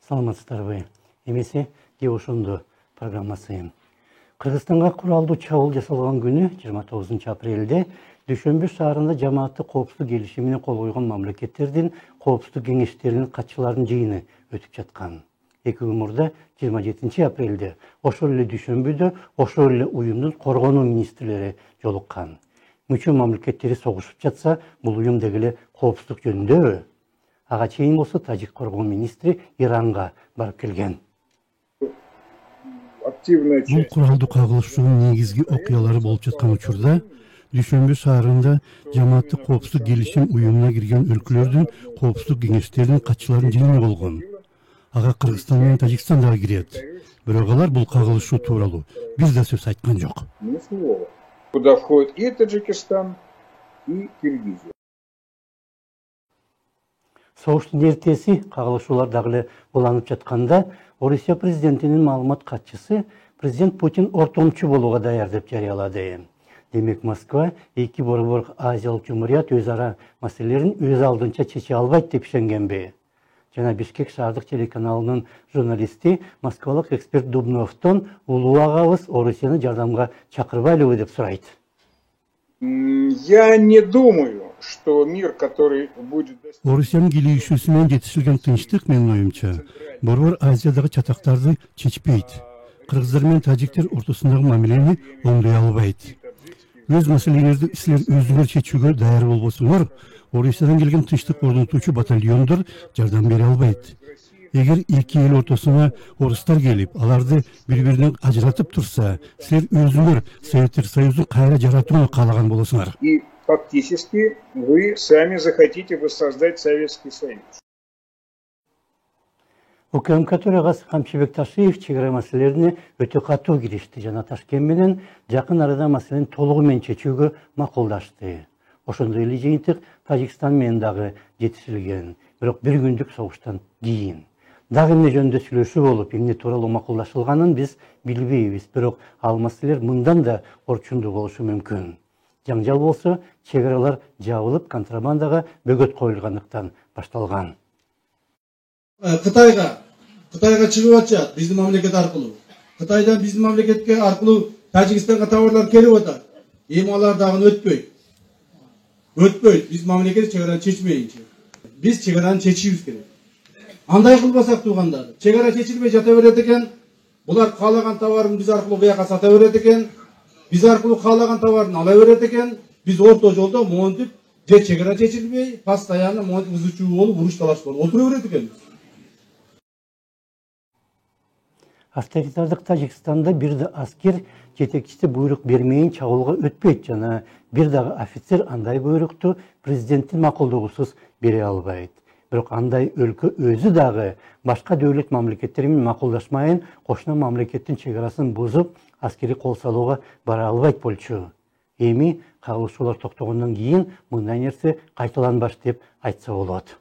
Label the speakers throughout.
Speaker 1: Саламатсыздарбы. Эмесе Девушунду программасы. Кыргызстанга куралдуу чабуул жасалган күнү 29 апрелде Дүйшөмбү шаарында жамааттык коопсуздук келишимине кол койгон мамлекеттердин коопсуздук кеңештеринин катчыларынын жыйыны өтүп жаткан. Эки күн мурда 27 апрелде ошол эле Дүйшөмбүдө ошол эле уюмдун коргонуу министрлери жолуккан. Мүчө мамлекеттери согушуп жатса, бул уюм деги эле коопсуздук жөнүндөбү? Ага чейин болсо тажик коргоо министри Иранга барып келген.
Speaker 2: Бул куралдуу кагылышуунун негизги окуялары болуп жаткан учурда Дүйшөмбү шаарында жамааттык коопсуздук келишим уюмуна кирген өлкөлөрдүн коопсуздук кеңештеринин катчыларынын жыйыны болгон. Ага Кыргызстан менен Тажикстан дагы кирет. Бирок алар бул кагылышуу тууралуу бир да сөз айткан жок.
Speaker 3: Куда входит и Таджикистан, и Киргизия.
Speaker 1: Согуштун эртеси кагылышуулар дагы эле уланып жатканда, Орусия президентинин маалымат катчысы президент Путин ортомчу болууга даяр деп жарыялады. Демек Москва эки борбор Азиялык жумурият өз ара маселелерин өз алдынча чече албайт деп ишенгенби? Жана Бишкек шаардык телеканалынын журналисти москвалык эксперт Дубновдон улуу агабыз Орусияны жардамга чакырбайлыбы деп сурайт.
Speaker 3: Я не думаю, что мир, который будет...
Speaker 2: Орусиянын келишүүсү менен жетишилген тынчтык, менин оюмча, борбор Азиядагы чатактарды чечпейт. Кыргыздар менен тажиктер ортосундагы мамилени оңдой албайт. Өз маселелерди силер өзүңөр чечүүгө даяр болбосуңор, Орусиядан келген тынчтык орнотуучу батальондор жардам бере албайт. Эгер эки эл ортосуна орустар келип, аларды бири-биринен ажыратып турса, силер өзүңөр Советтер Союзун кайра жаратууну каалаган болосуңар.
Speaker 3: И фактически вы сами захотите воссоздать Советский Союз.
Speaker 1: УКМК төрагасы Камчыбек Ташиев чегара маселелерине өтө катуу киришти жана Ташкент менен жакын арада маселени толугу менен чечүүгө макулдашты. Ошондой эле жыйынтык Тажикстан менен дагы жетишилген, бирок бир күндүк согуштан кийин. Дагы эмне жөнүндө сүйлөшүү болуп, эмне тууралуу макулдашылганын биз билбейбиз, бирок ал маселелер мындан да орчундуу болушу мүмкүн. Жаңжал болсо, чегаралар жабылып, контрабандага бөгөт коюлгандыктан башталган.
Speaker 4: Кытайга чыгып атышат биздин мамлекет аркылуу. Кытайдан биздин мамлекетке аркылуу Тажикстанга товарлар келип атат. Эми алар дагы өтпөйт. Биз мамлекет чегараны чечмейинчи. Биз чегараны чечишибиз керек. Андай кылбасак туугандар, чегара чечилбей жата берет экен, булар каалаган товарын биз аркылуу буяка сата берет экен, биз аркылуу каалаган товарын ала берет экен, биз орто жолдо монтип, же чегара чечилбей, постоянно монтип ызычуу болуп, уруш талаш болуп отура берет экен.
Speaker 1: Авторитардык Тажикстанда бир да аскер жетекчиси буйрук бермейин чабуулга өтпөйт жана бир дагы офицер андай буйрукту президенттин макулдугусуз бере албайт. Бирок андай өлкө өзү дагы башка дөөлөт мамлекеттери менен макулдашмайын кошуна мамлекеттин чегарасын бузуп, аскери кол салууга бара албайт болчу. Эми кагылышуулар токтогондон кийин мындай нерсе кайталанбаш деп айтса болот.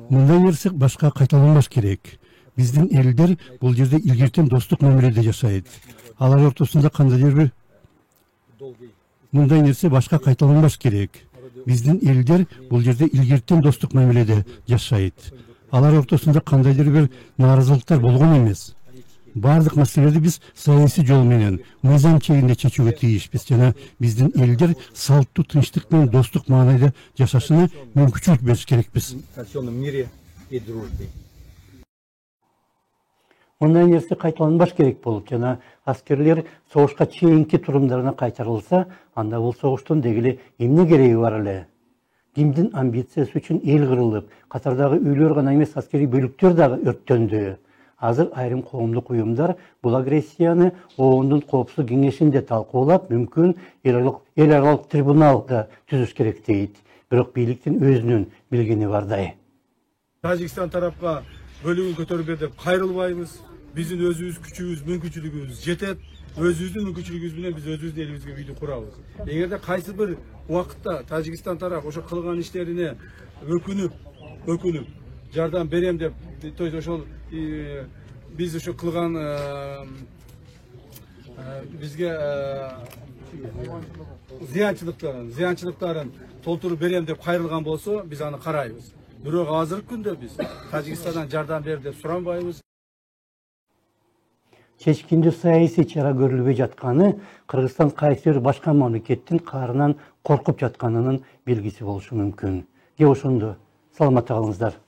Speaker 2: Мындай нерсе башка кайталанбаш керек. Биздин элдер бул жерде илгертен достук мамиледе жашайт. Алар ортосунда кандайдыр бир мындай нерсе башка кайталанбаш керек. Биздин элдер бул жерде илгертен достук мамиледе жашайт. Алар ортосунда кандайдыр бир нааразылыктар болгон эмес. Бардык маселелерди биз саясий жол менен, мыйзам чегинде чечүүгө тийишпиз жана биздин элдер салттуу тынчтык менен достук маанайда жашашына мүмкүнчүлүк бериш керекпиз.
Speaker 1: Мындай нерсе кайталанбаш керек болуп жана аскерлер согушка чейинки турумдарына кайтарылса, анда бул согуштун деги эле эмне кереги бар эле? Кимдин амбициясы үчүн эл кырылып, катардагы үйлөр гана эмес аскерий бөлүктөр дагы өрттөндү. Азыр айрым коомдук уюмдар бул агрессияны ООНдун коопсуздук кеңешинде талкуулап, мүмкүн эл аралык трибунал да түзүш керек дейт. Бирок бийликтин өзүнүн билгени бардай.
Speaker 5: Tacikistan tarafqa bölügün көтөрүп деп кайрылбайбыз. Биздин өзүбүз күчүбүз, мүмкүнчүлүгүбүз жетет. Өзүбүздүн мүмкүнчүлүгүбүз менен биз өзүбүздүн элибизге үйдү курабыз. Эгерде кайсы бир убакытта Тажикстан тарап ошо кылган иштерине өкүнүп жардам берем деп, то есть ошол биз ошо кылган бизге зыянчылыктарын толтуруп берем деп кайрылган болсо, биз аны карайбыз. Бирок азыркы күндө биз Тажикстандан жардам бер деп суранбайбыз.
Speaker 1: Чечкинде саясий чара көрүлбөй жатканы Кыргызстан кайсы бир башка мамлекеттин каарынан коркуп жатканынын белгиси болушу мүмкүн. Же ошондо саламатта калыңыздар.